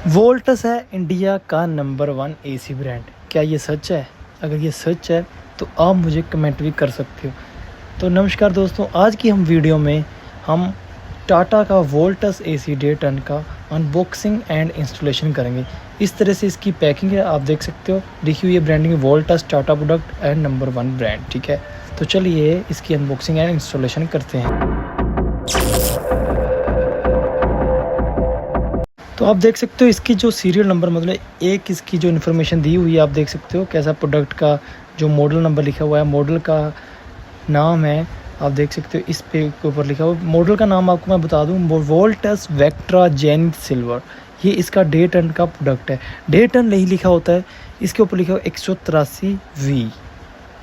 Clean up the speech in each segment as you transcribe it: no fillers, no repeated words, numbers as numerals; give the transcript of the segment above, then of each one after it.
Volts है India का number 1 AC brand. क्या ये सच है? अगर ये सच है तो आप मुझे कमेंट भी कर सकते हो। तो नमस्कार दोस्तों, आज की हम वीडियो में हम टाटा का वोल्टस एसी 1.5 टन का अनबॉक्सिंग एंड इंस्टॉलेशन करेंगे। इस तरह से इसकी पैकिंग है, आप देख सकते हो। लिखी हुई है branding Voltas Tata product and number 1 brand. ठीक है, तो चलिए इसकी अनबॉक्सिंग एंड इंस्टॉलेशन करते हैं। तो आप देख सकते हो इसकी जो सीरियल नंबर, मतलब एक इसकी जो इन्फॉर्मेशन दी हुई है, आप देख सकते हो कैसा प्रोडक्ट का जो मॉडल नंबर लिखा हुआ है, मॉडल का नाम है, आप देख सकते हो इस पे के ऊपर लिखा हुआ है। मॉडल का नाम आपको मैं बता दूं, वोल्टस वेक्ट्रा जेनिथ सिल्वर। ये इसका 1.5 टन का प्रोडक्ट है। 1.5 टन नहीं लिखा होता है, इसके ऊपर लिखा हुआ 183V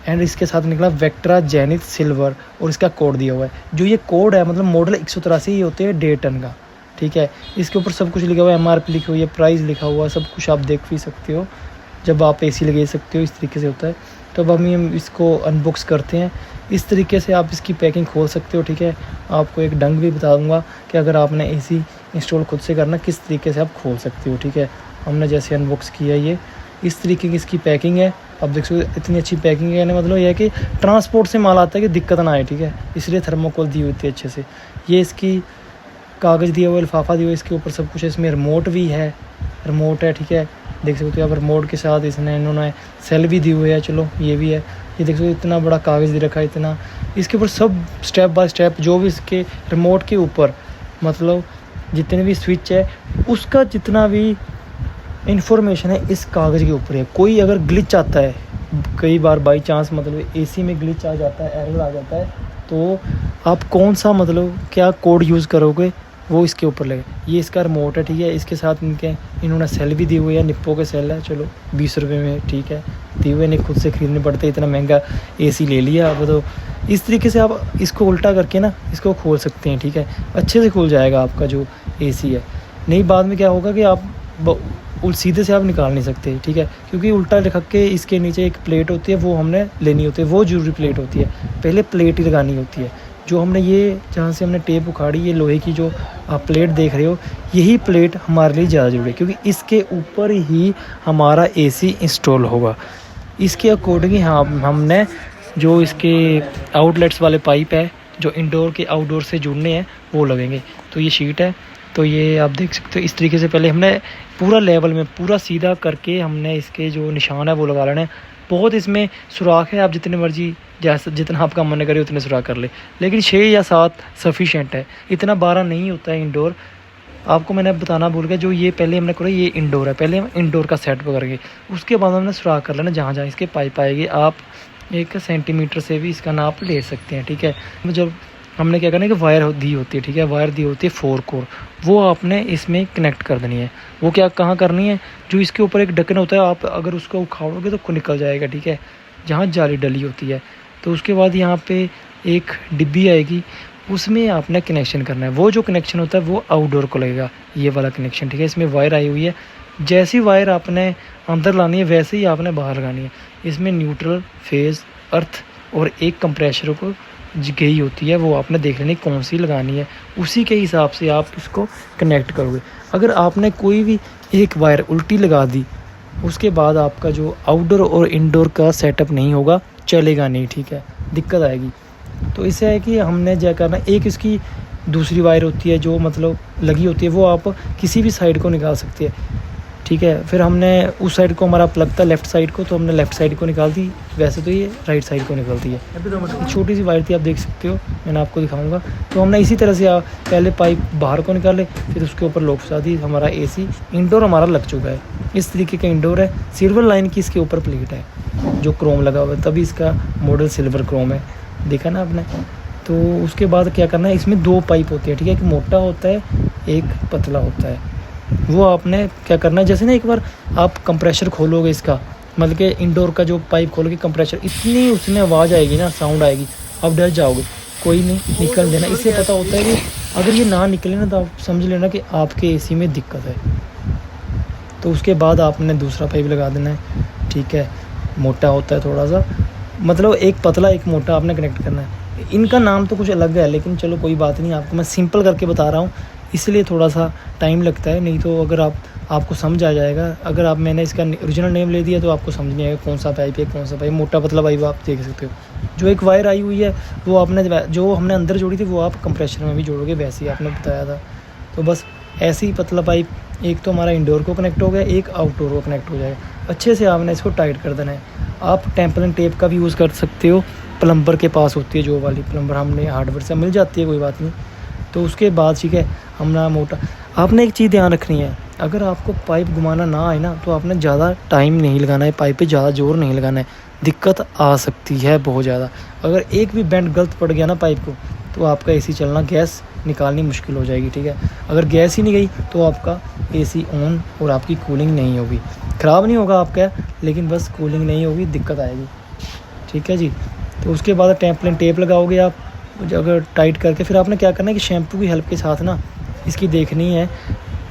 एंड इसके साथ निकला वेक्ट्रा जेनिथ सिल्वर और इसका कोड दिया हुआ है। जो ये कोड है, मतलब मॉडल 183 ही होते हैं 1.5 टन का। ठीक है, इसके ऊपर सब कुछ लिखा हुआ है, MRP लिखी हुई है, प्राइस लिखा हुआ है, सब कुछ आप देख भी सकते हो। जब आप AC लगा सकते हो, इस तरीके से होता है। तो अब हम इसको अनबॉक्स करते हैं। इस तरीके से आप इसकी पैकिंग खोल सकते हो। ठीक है, आपको एक ढंग भी बता दूंगा कि अगर आपने AC इंस्टॉल खुद से करना, किस तरीके से आप खोल सकते हो। ठीक है, हमने जैसे अनबॉक्स किया, ये इस तरीके की इसकी पैकिंग है। आप देख सकते हो इतनी अच्छी पैकिंग है, मतलब यह है कि ट्रांसपोर्ट से माल आता है कि दिक्कत ना आए। ठीक है, इसलिए थर्मोकोल दी हुई थी अच्छे से। ये इसकी कागज़ दिया हुआ, लिफाफा दिया हुआ, इसके ऊपर सब कुछ है। इसमें रिमोट भी है, रिमोट है। ठीक है, देख सकते हो आप रिमोट के साथ इन्होंने सेल भी दी हुई है। चलो ये भी है, ये देख सकते हो इतना बड़ा कागज़ दे रखा है, इतना इसके ऊपर सब स्टेप बाय स्टेप जो भी इसके रिमोट के ऊपर, मतलब जितने भी स्विच है उसका जितना भी इंफॉर्मेशन है इस कागज़ के ऊपर है। कोई अगर ग्लिच आता है, कई बार बाई चांस मतलब AC में ग्लिच आ जाता है, एरर आ जाता है, तो आप कौन सा मतलब क्या कोड यूज़ करोगे वो इसके ऊपर लगे। ये इसका रिमोट है। ठीक है, इसके साथ इन्होंने सेल भी दी हुई है, निप्पो के सेल है। चलो 20 रुपये में, ठीक है, दिए हुए नहीं, खुद से खरीदने पड़ते, इतना महंगा AC ले लिया अब। तो इस तरीके से आप इसको उल्टा करके ना इसको खोल सकते हैं। ठीक है, अच्छे से खुल जाएगा आपका जो AC है। नहीं बाद में क्या होगा कि आप सीधे से आप निकाल नहीं सकते। ठीक है, क्योंकि उल्टा रख के इसके नीचे एक प्लेट होती है, वो हमने लेनी होती है, वो जरूरी प्लेट होती है। पहले प्लेट ही लगानी होती है। जो हमने ये जहाँ से हमने टेप उखाड़ी, ये लोहे की जो आप प्लेट देख रहे हो, यही प्लेट हमारे लिए ज़्यादा जरूरी है, क्योंकि इसके ऊपर ही हमारा AC इंस्टॉल होगा। इसके अकॉर्डिंग ही हमने जो इसके आउटलेट्स वाले पाइप है जो इंडोर के आउटडोर से जुड़ने हैं वो लगेंगे। तो ये शीट है, तो ये आप देख सकते हो इस तरीके से पहले हमने पूरा लेवल में पूरा सीधा करके हमने इसके जो निशान है वो लगा लेना है। बहुत इसमें सुराख है, आप जितने मर्जी जैसा जितना आपका मन करे उतने सुराख कर ले, लेकिन 6 या 7 सफिशेंट है, इतना 12 नहीं होता है इंडोर। आपको मैंने बताना भूल गया, जो ये पहले हमने करा ये इंडोर है, पहले हम इंडोर का सेट करेंगे, उसके बाद हमने सुराख कर लेना जहाँ जहाँ इसके पाइप आएगी। आप 1 सेंटीमीटर से भी इसका नाप ले सकते हैं। ठीक है, जब हमने क्या करना है कि वायर दी होती है, ठीक है, वायर दी होती है 4 कोर, वो आपने इसमें कनेक्ट कर देनी है। वो क्या कहाँ करनी है, जो इसके ऊपर एक ढक्कन होता है, आप अगर उसको उखाड़ोगे तो निकल जाएगा। ठीक है, जहाँ जाली डली होती है, तो उसके बाद यहाँ पे एक डिब्बी आएगी, उसमें आपने कनेक्शन करना है। वो जो कनेक्शन होता है वो आउटडोर को लगेगा, ये वाला कनेक्शन। ठीक है, इसमें वायर आई हुई है, जैसी वायर आपने अंदर लानी है वैसे ही आपने बाहर लगानी है। इसमें न्यूट्रल, फेज़, अर्थ और एक कंप्रेशर को गई होती है, वो आपने देख लेनी कौन सी लगानी है, उसी के हिसाब से आप इसको कनेक्ट करोगे। अगर आपने कोई भी एक वायर उल्टी लगा दी, उसके बाद आपका जो आउटडोर और इंडोर का सेटअप नहीं होगा, चलेगा नहीं। ठीक है, दिक्कत आएगी। तो इससे है कि हमने क्या करना, एक इसकी दूसरी वायर होती है जो मतलब लगी होती है, वो आप किसी भी साइड को निकाल सकते हैं। ठीक है, फिर हमने उस साइड को हमारा प्लग था लेफ़्ट साइड को, तो हमने लेफ़्ट साइड को निकाल दी, वैसे तो ये राइट साइड को निकलती है। छोटी सी वायर थी, आप देख सकते हो, मैंने आपको दिखाऊंगा। तो हमने इसी तरह से पहले पाइप बाहर को निकाले, फिर उसके ऊपर लॉक फंसा दी। हमारा AC इंडोर हमारा लग चुका है। इस तरीके का इंडोर है, सिल्वर लाइन की इसके ऊपर प्लेट है जो क्रोम लगा हुआ है, तभी इसका मॉडल सिल्वर क्रोम है, देखा ना आपने। तो उसके बाद क्या करना है, इसमें 2 पाइप होते हैं। ठीक है, एक मोटा होता है, एक पतला होता है। वो आपने क्या करना है, जैसे ना एक बार आप कंप्रेशर खोलोगे इसका, मतलब कि इंडोर का जो पाइप खोलोगे कंप्रेशर, इतनी उसमें आवाज़ आएगी ना, साउंड आएगी, आप डर जाओगे। कोई नहीं, निकल देना। इससे पता होता है कि अगर ये ना निकले ना, तो आप समझ लेना कि आपके AC में दिक्कत है। तो उसके बाद आपने दूसरा पाइप लगा देना है। ठीक है, मोटा होता है थोड़ा सा, मतलब एक पतला एक मोटा आपने कनेक्ट करना है। इनका नाम तो कुछ अलग है, लेकिन चलो कोई बात नहीं, आपको मैं सिंपल करके बता रहा हूँ, इसलिए थोड़ा सा टाइम लगता है। नहीं तो अगर आप आपको समझ आ जाएगा। अगर आप मैंने इसका ओरिजिनल नेम ले दिया तो आपको समझ नहीं आएगा कौन सा पाइप है कौन सा पाइप, मोटा पतला पाइप आप देख सकते हो। जो एक वायर आई हुई है वो आपने जो हमने अंदर जोड़ी थी वो आप कंप्रेशर में भी जोड़ोगे, वैसे ही आपने बताया था। तो बस ऐसे ही पतला पाइप एक तो हमारा इंडोर को कनेक्ट हो गया, एक आउटडोर को कनेक्ट हो जाएगा। अच्छे से आपने इसको टाइट कर देना है। आप टेम्पलिंग टेप का भी यूज़ कर सकते हो, प्लम्बर के पास होती है जो वाली, प्लम्बर हमने हार्डवेयर से मिल जाती है, कोई बात नहीं। तो उसके बाद ठीक है हमने मोटा, आपने एक चीज़ ध्यान रखनी है, अगर आपको पाइप घुमाना ना आए ना तो आपने ज़्यादा टाइम नहीं लगाना है, पाइप पे ज़्यादा जोर नहीं लगाना है, दिक्कत आ सकती है बहुत ज़्यादा। अगर एक भी बेंड गलत पड़ गया ना पाइप को तो आपका एसी चलना, गैस निकालनी मुश्किल हो जाएगी, ठीक है। अगर गैस ही नहीं गई तो आपका एसी ऑन और आपकी कूलिंग नहीं होगी, ख़राब नहीं होगा आपका, लेकिन बस कूलिंग नहीं होगी, दिक्कत आएगी, ठीक है जी। तो उसके बाद टेम्पलिंग टेप लगाओगे आप, अगर टाइट करके फिर आपने क्या करना है कि शैम्पू की हेल्प के साथ ना इसकी देखनी है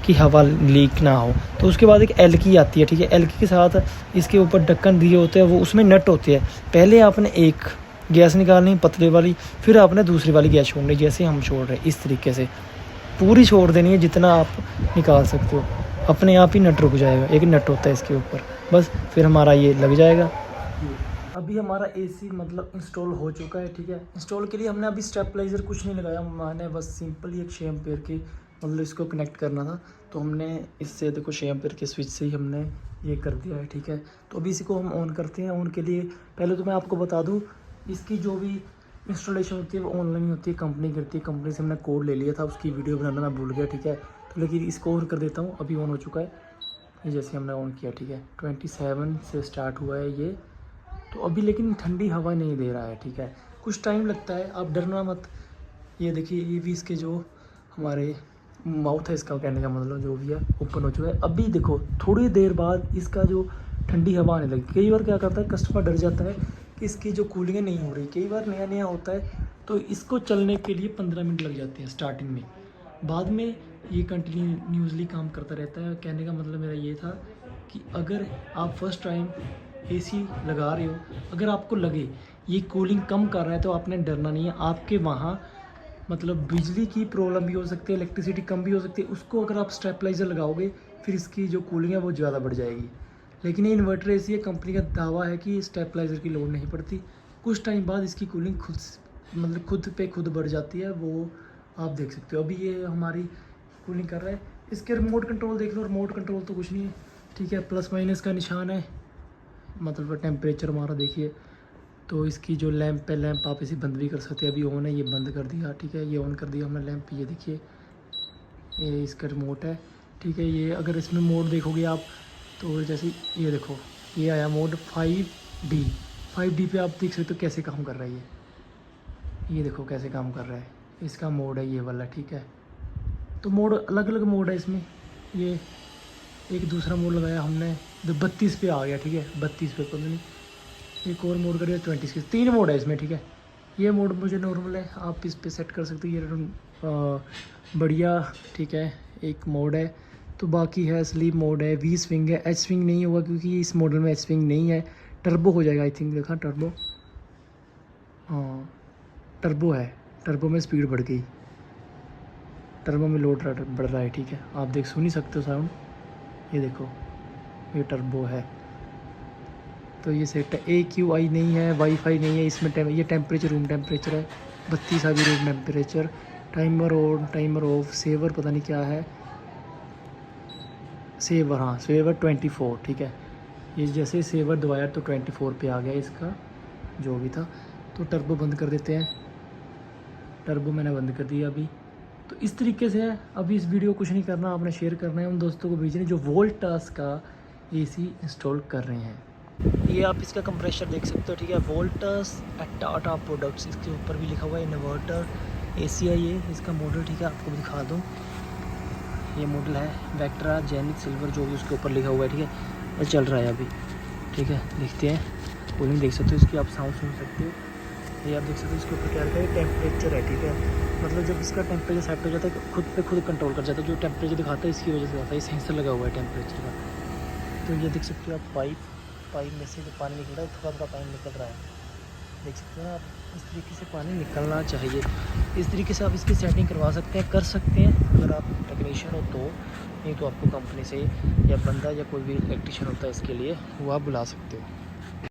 कि हवा लीक ना हो। तो उसके बाद एक एलकी आती है, ठीक है, एलकी के साथ इसके ऊपर ढक्कन दिए होते हैं, वो उसमें नट होते हैं। पहले आपने एक गैस निकालनी पतले वाली, फिर आपने दूसरी वाली गैस छोड़नी, जैसे हम छोड़ रहे हैं इस तरीके से पूरी छोड़ देनी है, जितना आप निकाल सकते हो, अपने आप ही नट रुक जाएगा। एक नट होता है इसके ऊपर, बस फिर हमारा ये लग जाएगा। अभी हमारा एसी मतलब इंस्टॉल हो चुका है, ठीक है। इंस्टॉल के लिए हमने अभी स्टेबलाइज़र कुछ नहीं लगाया, मैंने बस सिंपली एक 6 एम्पीयर के मतलब इसको कनेक्ट करना था, तो हमने इससे देखो 6 एम्पीयर के स्विच से ही हमने ये कर दिया है, ठीक है। तो अभी इसी को हम ऑन करते हैं। ऑन के लिए पहले तो मैं आपको बता दूँ, इसकी जो भी इंस्टॉलेशन होती है वो ऑनलाइन होती है, कंपनी करती है। कंपनी से हमने कोड ले लिया था, उसकी वीडियो बनाना मैं भूल गया, ठीक है। तो लेकिन इसको ऑन कर देता हूँ, अभी ऑन हो चुका है, ये जैसे हमने ऑन किया, ठीक है। 27 से स्टार्ट हुआ है ये, तो अभी लेकिन ठंडी हवा नहीं दे रहा है, ठीक है, कुछ टाइम लगता है, आप डरना मत। ये देखिए ये भी इसके जो हमारे माउथ है, इसका कहने का मतलब जो भी है ओपन हो चुका है। अभी देखो थोड़ी देर बाद इसका जो ठंडी हवा आने लगी। कई बार क्या करता है कस्टमर डर जाता है कि इसकी जो कूलिंग नहीं हो रही, कई बार नया नया होता है तो इसको चलने के लिए 15 मिनट लग जाते हैं स्टार्टिंग में, बाद में ये कंटिन्यूसली काम करता रहता है। कहने का मतलब मेरा ये था कि अगर आप फर्स्ट टाइम एसी लगा रहे हो, अगर आपको लगे ये कूलिंग कम कर रहा है तो आपने डरना नहीं है। आपके वहाँ मतलब बिजली की प्रॉब्लम भी हो सकती है, इलेक्ट्रिसिटी कम भी हो सकती है, उसको अगर आप स्टेबलाइज़र लगाओगे फिर इसकी जो कूलिंग है वो ज़्यादा बढ़ जाएगी। लेकिन ये इन्वर्टर एसी है, कंपनी का दावा है कि स्टेबलाइज़र की लोड नहीं पड़ती, कुछ टाइम बाद इसकी कूलिंग खुद पे खुद बढ़ जाती है, वो आप देख सकते हो। अभी ये हमारी कूलिंग कर रहा है। इसके रिमोट कंट्रोल देख लो, रिमोट कंट्रोल तो कुछ नहीं है, ठीक है, प्लस माइनस का निशान है, मतलब टेम्परेचर हमारा देखिए। तो इसकी जो लैंप है, लैंप आप इसे बंद भी कर सकते हैं, अभी ऑन है, ये बंद कर दिया, ठीक है, ये ऑन कर दिया हमने लैंप, ये देखिए ये इसका रिमोट है, ठीक है। ये अगर इसमें मोड देखोगे आप तो जैसे ये देखो ये आया मोड 5D पे, आप देख सकते हो कैसे काम कर रहा है ये देखो कैसे काम कर रहा है, इसका मोड है ये वाला, ठीक है। तो मोड अलग अलग मोड है इसमें, ये एक दूसरा मोड लगाया हमने जो 32 पे आ गया, ठीक है, 32 पे पता नहीं, एक और मोड करिए 26, 3 मोड है इसमें, ठीक है। ये मोड मुझे नॉर्मल है, आप इस पे सेट कर सकते हो, ये बढ़िया, ठीक है, एक मोड है। तो बाकी है स्लीप मोड है, वी स्विंग है, एच स्विंग नहीं होगा क्योंकि इस मॉडल में एच स्विंग नहीं है, टर्बो हो जाएगा आई थिंक, देखा टर्बो, हाँ टर्बो है, टर्बो में स्पीड बढ़ गई, टर्बो में लोड बढ़ रहा है, ठीक है, आप देख सुन ही सकते हो साउंड, ये देखो ये टर्बो है। तो ये सेट है, AQI नहीं है, वाईफाई नहीं है इसमें, ये टेम्परेचर रूम टेम्परेचर है, 32 अभी room temperature, timer on timer off, saver पता नहीं क्या है, सेवर, हाँ सेवर 24, ठीक है। ये जैसे सेवर दबाया तो 24 पे आ गया इसका जो भी था। तो टर्बो बंद कर देते हैं, टर्बो मैंने बंद कर दिया अभी। तो इस तरीके से है, अभी इस वीडियो को कुछ नहीं करना, आपने शेयर करना है उन दोस्तों को भेजने जो वोल्टास का एसी इंस्टॉल कर रहे हैं। ये आप इसका कंप्रेशर देख सकते हो, ठीक है, वोल्टास एट टाटा प्रोडक्ट्स, इसके ऊपर भी लिखा हुआ है इन्वर्टर एसी है ये इसका मॉडल, ठीक है, आपको दिखा दूँ, ये मॉडल है वेक्ट्रा जेनिक सिल्वर जो भी उसके ऊपर लिखा हुआ है, ठीक है, ये चल रहा है अभी, ठीक है। देखते हैं कूलिंग देख सकते हो इसकी, आप साउंड सुन सकते हो, ये आप देख सकते हो इसके ऊपर क्या लिखा है, टेम्परेचर है, ठीक है, मतलब जब इसका टेम्परेचर सेट हो जाता है खुद पे खुद कंट्रोल कर जाता है, जो टेम्परेचर दिखाता है इसकी वजह से आता है, सेंसर लगा हुआ है टेम्परेचर का। तो ये देख सकते हो आप पाइप में से जो पानी निकल रहा है, थोड़ा थोड़ा पानी निकल रहा है, देख सकते हो ना आप, इस तरीके से पानी निकलना चाहिए। इस तरीके से आप इसकी सेटिंग करवा सकते हैं, कर सकते हैं अगर आप टेक्नीशियन हो तो, नहीं तो आपको कंपनी से या बंदा या कोई भी इलेक्ट्रीशियन होता है इसके लिए, वो आप बुला सकते हो।